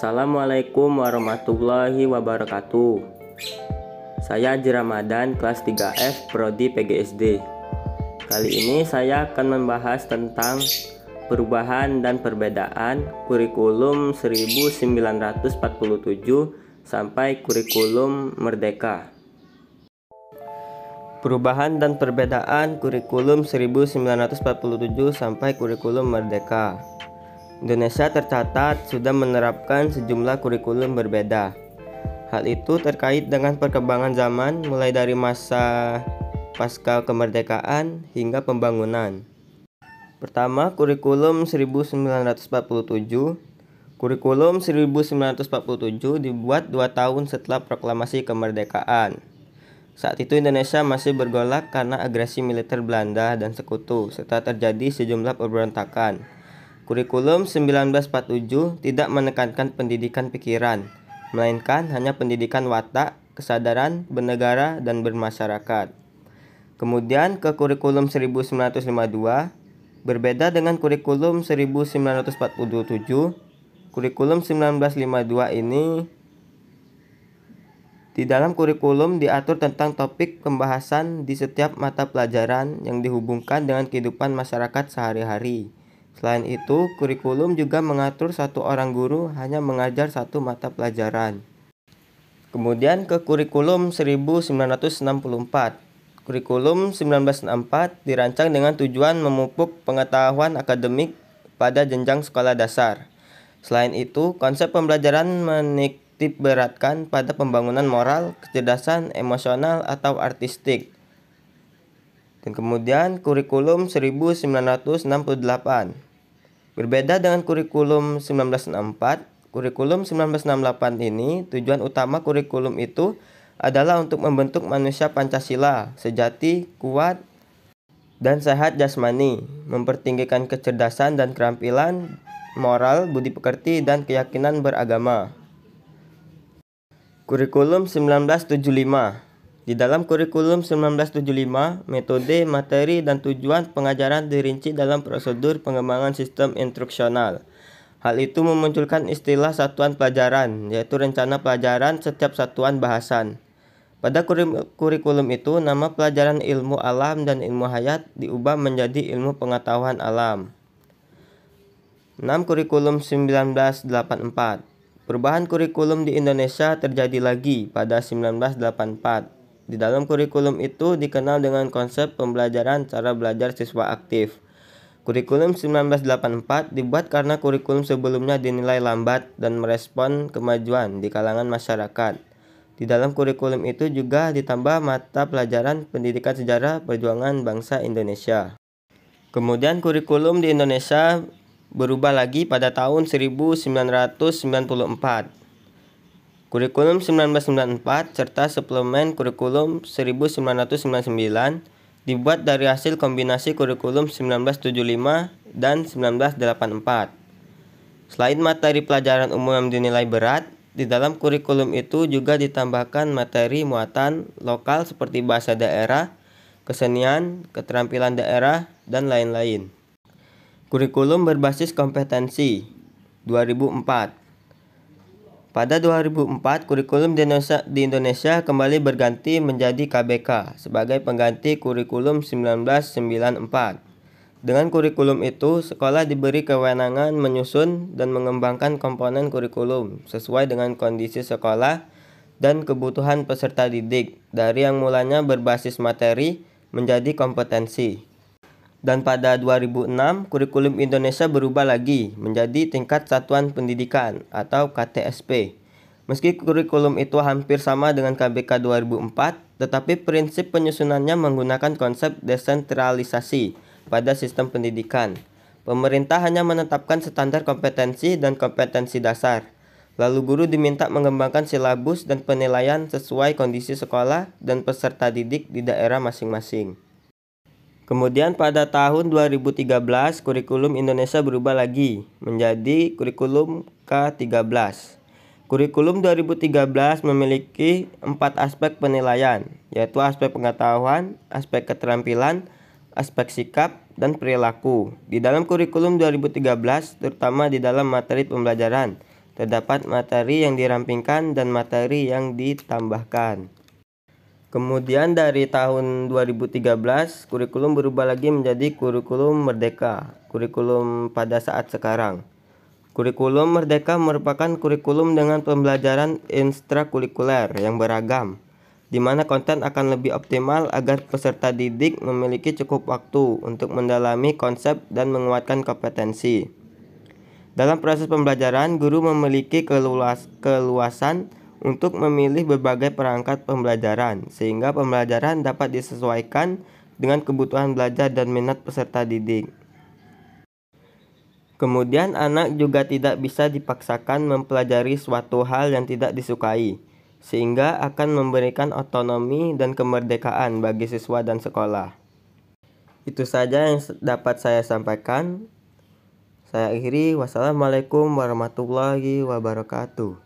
Assalamualaikum warahmatullahi wabarakatuh. Saya Haji Ramadan, kelas 3F, Prodi PGSD. Kali ini saya akan membahas tentang perubahan dan perbedaan kurikulum 1947 sampai kurikulum Merdeka. Perubahan dan perbedaan kurikulum 1947 sampai kurikulum Merdeka. Indonesia tercatat sudah menerapkan sejumlah kurikulum berbeda. Hal itu terkait dengan perkembangan zaman mulai dari masa pasca kemerdekaan hingga pembangunan. Pertama, kurikulum 1947. Kurikulum 1947 dibuat 2 tahun setelah proklamasi kemerdekaan. Saat itu Indonesia masih bergolak karena agresi militer Belanda dan sekutu serta terjadi sejumlah pemberontakan. Kurikulum 1947 tidak menekankan pendidikan pikiran, melainkan hanya pendidikan watak, kesadaran bernegara dan bermasyarakat. Kemudian ke kurikulum 1952, berbeda dengan kurikulum 1947, kurikulum 1952 ini di dalam kurikulum diatur tentang topik pembahasan di setiap mata pelajaran yang dihubungkan dengan kehidupan masyarakat sehari-hari. Selain itu, kurikulum juga mengatur satu orang guru hanya mengajar satu mata pelajaran. Kemudian ke kurikulum 1964. Kurikulum 1964 dirancang dengan tujuan memupuk pengetahuan akademik pada jenjang sekolah dasar. Selain itu, konsep pembelajaran menitik beratkan pada pembangunan moral, kecerdasan, emosional, atau artistik. Dan kemudian kurikulum 1968. Berbeda dengan kurikulum 1964, kurikulum 1968 ini tujuan utama kurikulum itu adalah untuk membentuk manusia Pancasila sejati, kuat, dan sehat jasmani, mempertinggikan kecerdasan dan keterampilan moral, budi pekerti, dan keyakinan beragama. Kurikulum 1975. Di dalam kurikulum 1975, metode, materi, dan tujuan pengajaran dirinci dalam prosedur pengembangan sistem instruksional. Hal itu memunculkan istilah satuan pelajaran, yaitu rencana pelajaran setiap satuan bahasan. Pada kurikulum itu, nama pelajaran ilmu alam dan ilmu hayat diubah menjadi ilmu pengetahuan alam. 6. Kurikulum 1984. Perubahan kurikulum di Indonesia terjadi lagi pada 1984. Di dalam kurikulum itu dikenal dengan konsep pembelajaran cara belajar siswa aktif. Kurikulum 1984 dibuat karena kurikulum sebelumnya dinilai lambat dan merespon kemajuan di kalangan masyarakat. Di dalam kurikulum itu juga ditambah mata pelajaran pendidikan sejarah perjuangan bangsa Indonesia. Kemudian kurikulum di Indonesia berubah lagi pada tahun 1994. Kurikulum 1994 serta suplemen kurikulum 1999 dibuat dari hasil kombinasi kurikulum 1975 dan 1984. Selain materi pelajaran umum yang dinilai berat, di dalam kurikulum itu juga ditambahkan materi muatan lokal seperti bahasa daerah, kesenian, keterampilan daerah, dan lain-lain. Kurikulum berbasis kompetensi 2004. Pada 2004, kurikulum di Indonesia kembali berganti menjadi KBK sebagai pengganti kurikulum 1994. Dengan kurikulum itu, sekolah diberi kewenangan menyusun dan mengembangkan komponen kurikulum sesuai dengan kondisi sekolah dan kebutuhan peserta didik, dari yang mulanya berbasis materi menjadi kompetensi. Dan pada 2006, kurikulum Indonesia berubah lagi menjadi tingkat satuan pendidikan atau KTSP. Meski kurikulum itu hampir sama dengan KBK 2004, tetapi prinsip penyusunannya menggunakan konsep desentralisasi pada sistem pendidikan. Pemerintah hanya menetapkan standar kompetensi dan kompetensi dasar. Lalu guru diminta mengembangkan silabus dan penilaian sesuai kondisi sekolah dan peserta didik di daerah masing-masing. Kemudian pada tahun 2013, kurikulum Indonesia berubah lagi menjadi kurikulum K13. Kurikulum 2013 memiliki 4 aspek penilaian, yaitu aspek pengetahuan, aspek keterampilan, aspek sikap, dan perilaku. Di dalam kurikulum 2013, terutama di dalam materi pembelajaran, Terdapat materi yang dirampingkan dan materi yang ditambahkan. Kemudian dari tahun 2013, kurikulum berubah lagi menjadi kurikulum merdeka, kurikulum pada saat sekarang. Kurikulum merdeka merupakan kurikulum dengan pembelajaran ekstrakurikuler yang beragam, di mana konten akan lebih optimal agar peserta didik memiliki cukup waktu untuk mendalami konsep dan menguatkan kompetensi. Dalam proses pembelajaran, guru memiliki keluasan untuk memilih berbagai perangkat pembelajaran, sehingga pembelajaran dapat disesuaikan dengan kebutuhan belajar dan minat peserta didik. Kemudian anak juga tidak bisa dipaksakan mempelajari suatu hal yang tidak disukai, sehingga akan memberikan otonomi dan kemerdekaan bagi siswa dan sekolah. Itu saja yang dapat saya sampaikan. Saya akhiri, wassalamualaikum warahmatullahi wabarakatuh.